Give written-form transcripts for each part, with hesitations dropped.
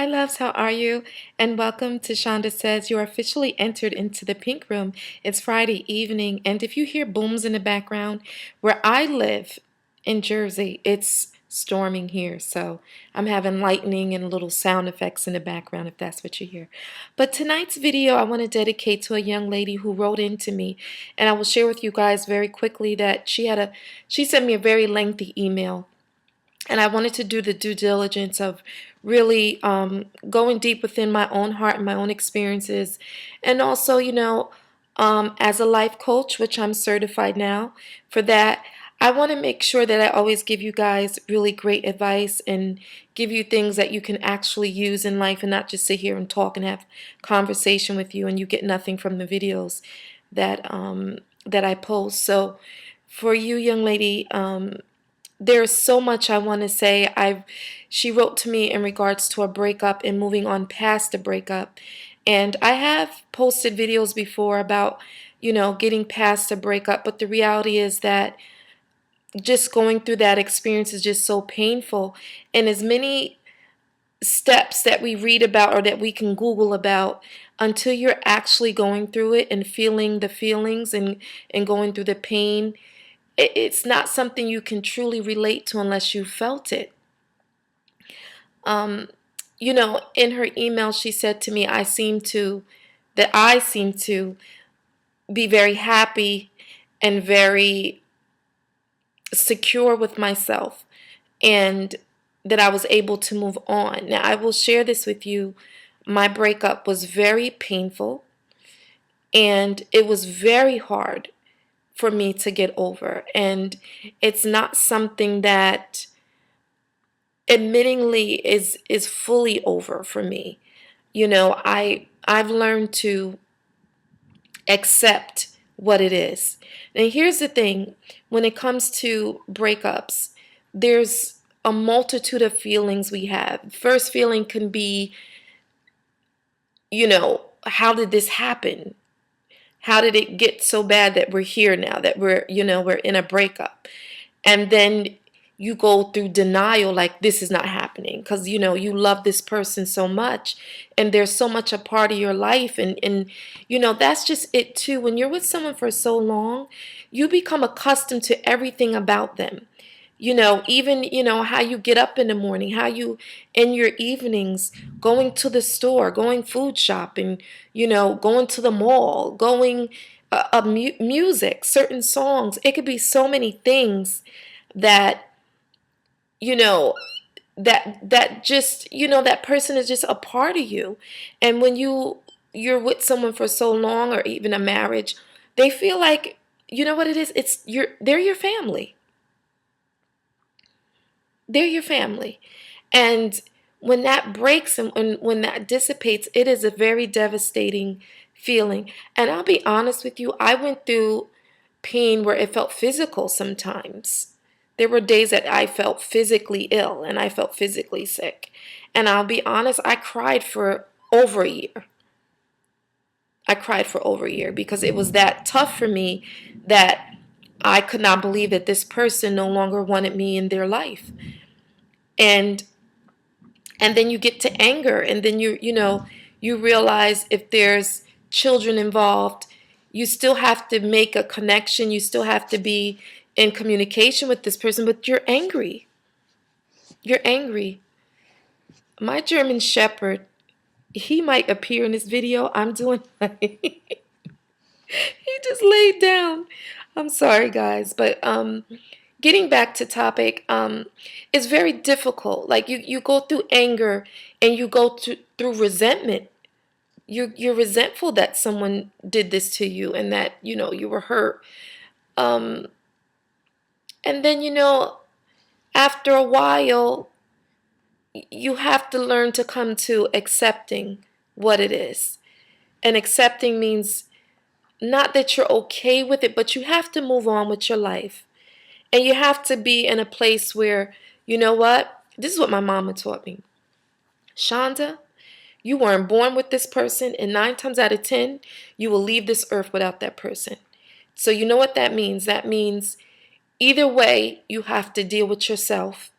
Hi, loves. How are you? And welcome to Shanda Says. You're officially entered into the pink room. It's Friday evening, and if you hear booms in the background, where I live in Jersey, it's storming here. So I'm having lightning and little sound effects in the background if that's what you hear. But tonight's video I want to dedicate to a young lady who wrote into me, and I will share with you guys very quickly that she sent me a very lengthy email. And I wanted to do the due diligence of really going deep within my own heart and my own experiences. And also, as a life coach, which I'm certified now for that, I want to make sure that I always give you guys really great advice and give you things that you can actually use in life and not just sit here and talk and have conversation with you and you get nothing from the videos that I post. So for you, young lady, there's so much I want to say. She wrote to me in regards to a breakup and moving on past the breakup. And I have posted videos before about, getting past a breakup, but the reality is that just going through that experience is just so painful. And as many steps that we read about or that we can Google about, until you're actually going through it and feeling the feelings and going through the pain, it's not something you can truly relate to unless you felt it. In her email, she said to me, that I seem to be very happy and very secure with myself and that I was able to move on. Now, I will share this with you. My breakup was very painful and it was very hard for me to get over. And it's not something that admittingly is fully over for me. I've learned to accept what it is. And here's the thing, when it comes to breakups, there's a multitude of feelings we have. First feeling can be, how did this happen? How did it get so bad that we're here now, that we're in a breakup? And then you go through denial, like this is not happening because you love this person so much and there's so much a part of your life, and that's just it too. When you're with someone for so long, you become accustomed to everything about them. Even how you get up in the morning, how you in your evenings, going to the store, going food shopping, going to the mall, going music, certain songs. It could be so many things that you know that just that person is just a part of you. And when you're with someone for so long, or even a marriage, they feel like, what it is, they're your family. They're your family. And when that breaks and when that dissipates, it is a very devastating feeling. And I'll be honest with you, I went through pain where it felt physical sometimes. There were days that I felt physically ill and I felt physically sick. And I'll be honest, I cried for over a year. I cried for over a year because it was that tough for me that I could not believe that this person no longer wanted me in their life. And then you get to anger, and then you realize if there's children involved, you still have to make a connection, you still have to be in communication with this person, but you're angry. My German Shepherd, he might appear in this video. I'm doing he just laid down. I'm sorry, guys, but getting back to topic, it's very difficult. Like you go through anger and you go through resentment. You're resentful that someone did this to you and that you were hurt. Um, and then after a while, you have to learn to come to accepting what it is. And accepting means not that you're okay with it, but you have to move on with your life. And you have to be in a place where, you know what? This is what my mama taught me. Shanda, you weren't born with this person, and 9 times out of 10, you will leave this earth without that person. So you know what that means? That means either way, you have to deal with yourself.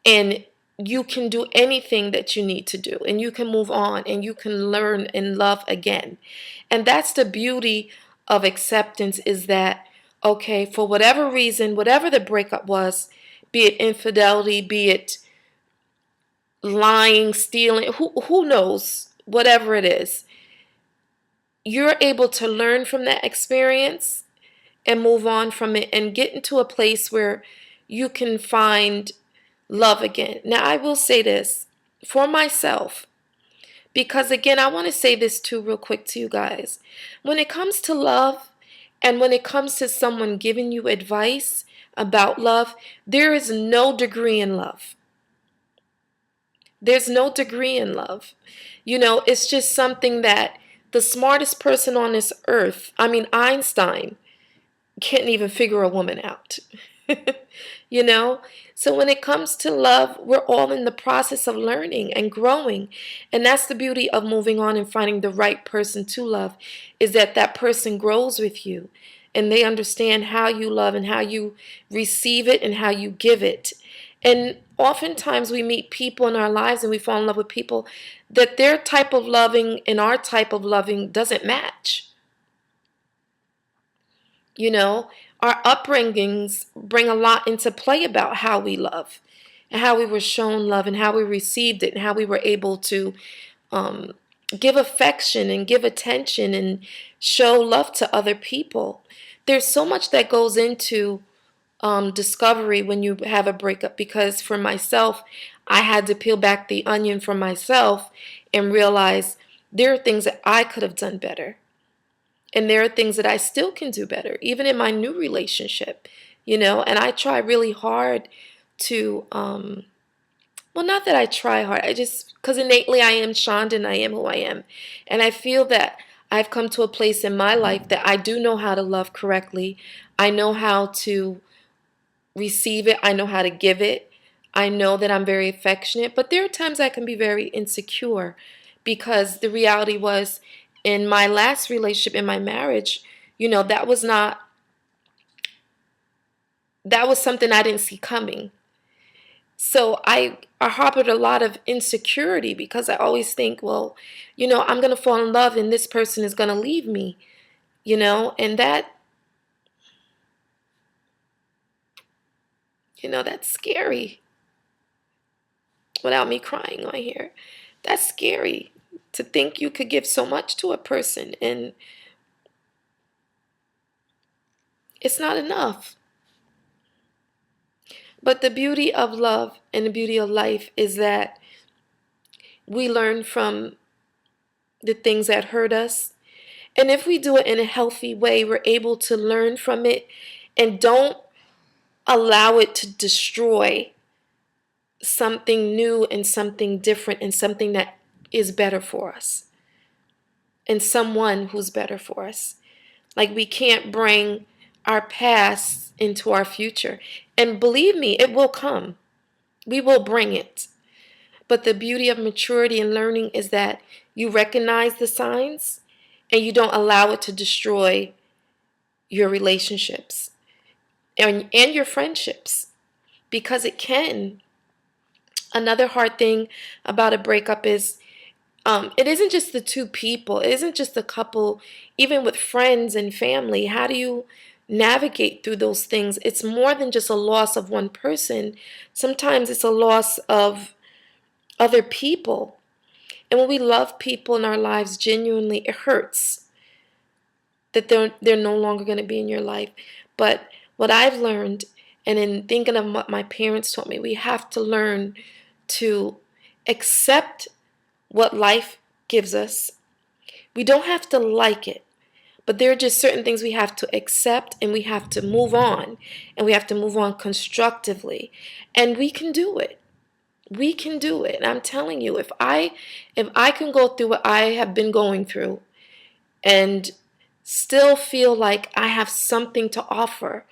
And you can do anything that you need to do, and you can move on, and you can learn and love again. And that's the beauty of acceptance, is that, okay, for whatever reason, whatever the breakup was, be it infidelity, be it lying, stealing, who knows, whatever it is, you're able to learn from that experience and move on from it and get into a place where you can find love again. Now, I will say this for myself, because again, I want to say this too, real quick, to you guys. When it comes to love, and when it comes to someone giving you advice about love, there is no degree in love. There's no degree in love. It's just something that the smartest person on this earth, I mean, Einstein, can't even figure a woman out. you know? So when it comes to love, we're all in the process of learning and growing. And that's the beauty of moving on and finding the right person to love, is that that person grows with you and they understand how you love and how you receive it and how you give it. And oftentimes we meet people in our lives and we fall in love with people that their type of loving and our type of loving doesn't match. Our upbringings bring a lot into play about how we love and how we were shown love and how we received it and how we were able to um, give affection and give attention and show love to other people. There's so much that goes into discovery when you have a breakup, because for myself, I had to peel back the onion for myself and realize there are things that I could have done better. And there are things that I still can do better, even in my new relationship, and I try really hard to, well, not that I try hard, I just, because innately I am Shanda and I am who I am. And I feel that I've come to a place in my life that I do know how to love correctly. I know how to receive it. I know how to give it. I know that I'm very affectionate, but there are times I can be very insecure, because the reality was, in my last relationship, in my marriage, that was something I didn't see coming. So I harbored a lot of insecurity, because I always think, well, I'm going to fall in love and this person is going to leave me, and that's scary. Without me crying on here, that's scary, to think you could give so much to a person and it's not enough. But the beauty of love and the beauty of life is that we learn from the things that hurt us. And if we do it in a healthy way, we're able to learn from it and don't allow it to destroy something new and something different and something that is better for us and someone who's better for us. Like, we can't bring our past into our future. And believe me, it will come. We will bring it. But the beauty of maturity and learning is that you recognize the signs and you don't allow it to destroy your relationships and your friendships, because it can. Another hard thing about a breakup is it isn't just the two people. It isn't just the couple. Even with friends and family, how do you navigate through those things? It's more than just a loss of one person. Sometimes it's a loss of other people. And when we love people in our lives genuinely, it hurts that they're no longer going to be in your life. But what I've learned, and in thinking of what my parents taught me, we have to learn to accept what life gives us. We don't have to like it, but there are just certain things we have to accept, and we have to move on, and we have to move on constructively. And we can do it. We can do it. And I'm telling you, if I can go through what I have been going through and still feel like I have something to offer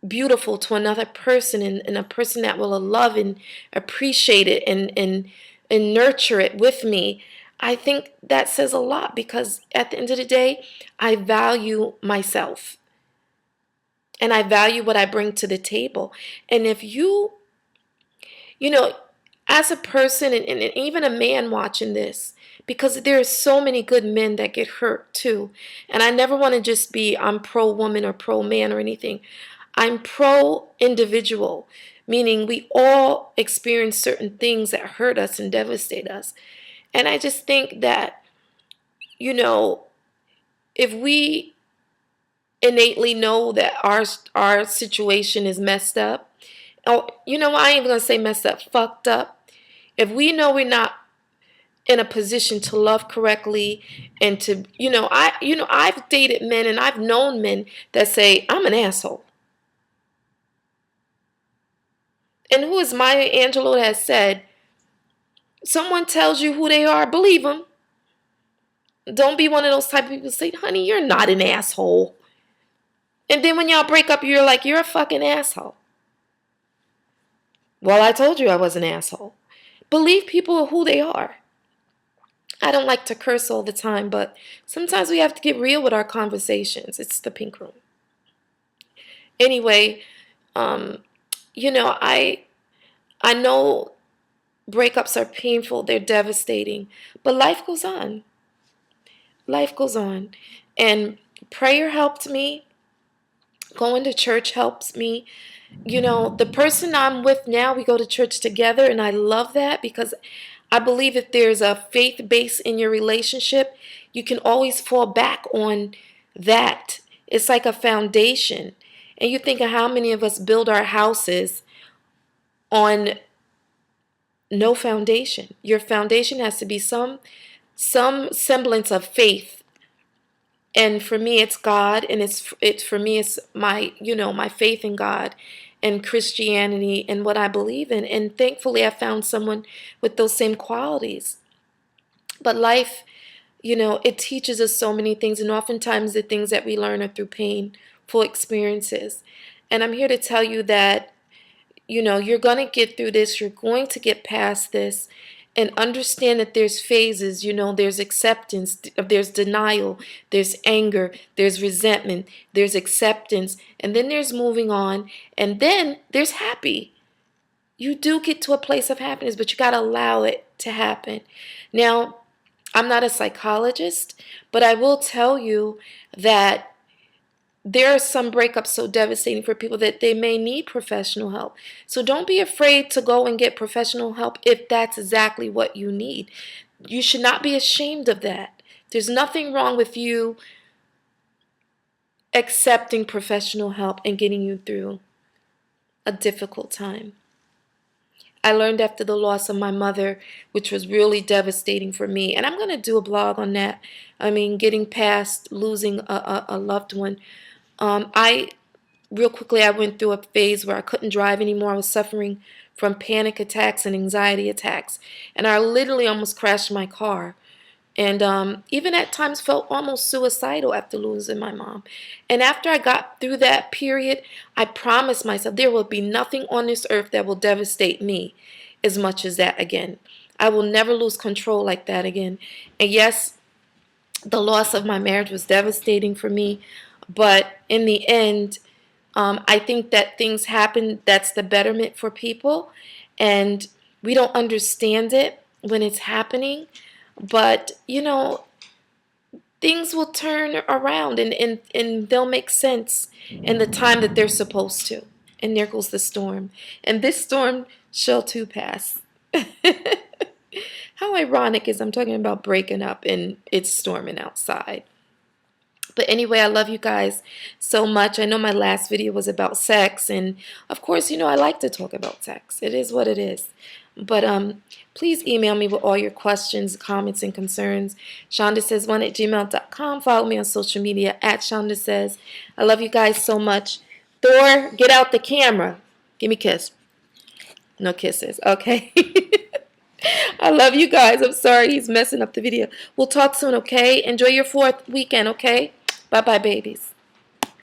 beautiful to another person, and a person that will love and appreciate it and nurture it with me, I think that says a lot, because at the end of the day, I value myself and I value what I bring to the table. And if you know, as a person, and even a man watching this, because there are so many good men that get hurt too. And I never want to just be, I'm pro woman or pro man or anything. I'm pro individual, meaning we all experience certain things that hurt us and devastate us. And I just think that, you know, if we innately know that our situation is messed up, oh, I ain't even gonna say messed up, fucked up. If we know we're not in a position to love correctly and to, I've dated men and I've known men that say, I'm an asshole. And who is Maya Angelou that has said, someone tells you who they are, believe them. Don't be one of those type of people who say, honey, you're not an asshole. And then when y'all break up, you're like, you're a fucking asshole. Well, I told you I was an asshole. Believe people who they are. I don't like to curse all the time, but sometimes we have to get real with our conversations. It's the pink room. Anyway, I know breakups are painful, they're devastating, but life goes on. Life goes on. And prayer helped me. Going to church helps me. The person I'm with now, we go to church together, and I love that because I believe if there's a faith base in your relationship, you can always fall back on that. It's like a foundation. And you think of how many of us build our houses on no foundation. Your foundation has to be some semblance of faith. And for me, it's God, and it's for me, it's my faith in God and Christianity and what I believe in. And thankfully, I found someone with those same qualities. But life, it teaches us so many things, and oftentimes the things that we learn are through painful experiences. And I'm here to tell you that, you're going to get through this, you're going to get past this, and understand that there's phases, there's acceptance, there's denial, there's anger, there's resentment, there's acceptance, and then there's moving on, and then there's happy. You do get to a place of happiness, but you got to allow it to happen. Now, I'm not a psychologist, but I will tell you that there are some breakups so devastating for people that they may need professional help. So don't be afraid to go and get professional help if that's exactly what you need. You should not be ashamed of that. There's nothing wrong with you accepting professional help and getting you through a difficult time. I learned after the loss of my mother, which was really devastating for me. And I'm going to do a blog on that. I mean, getting past losing a loved one. Real quickly, I went through a phase where I couldn't drive anymore. I was suffering from panic attacks and anxiety attacks. And I literally almost crashed my car. And even at times felt almost suicidal after losing my mom. And after I got through that period, I promised myself there will be nothing on this earth that will devastate me as much as that again. I will never lose control like that again. And yes, the loss of my marriage was devastating for me. But in the end, I think that things happen that's the betterment for people. And we don't understand it when it's happening. But, things will turn around and they'll make sense in the time that they're supposed to. And there goes the storm. And this storm shall too pass. How ironic is I'm talking about breaking up and it's storming outside. But anyway, I love you guys so much. I know my last video was about sex. And of course, I like to talk about sex. It is what it is. But please email me with all your questions, comments, and concerns. ShandaSays1@gmail.com. Follow me on social media @ShandaSays. I love you guys so much. Thor, get out the camera. Give me a kiss. No kisses, okay? I love you guys. I'm sorry he's messing up the video. We'll talk soon, okay? Enjoy your 4th weekend, okay? Bye-bye, babies.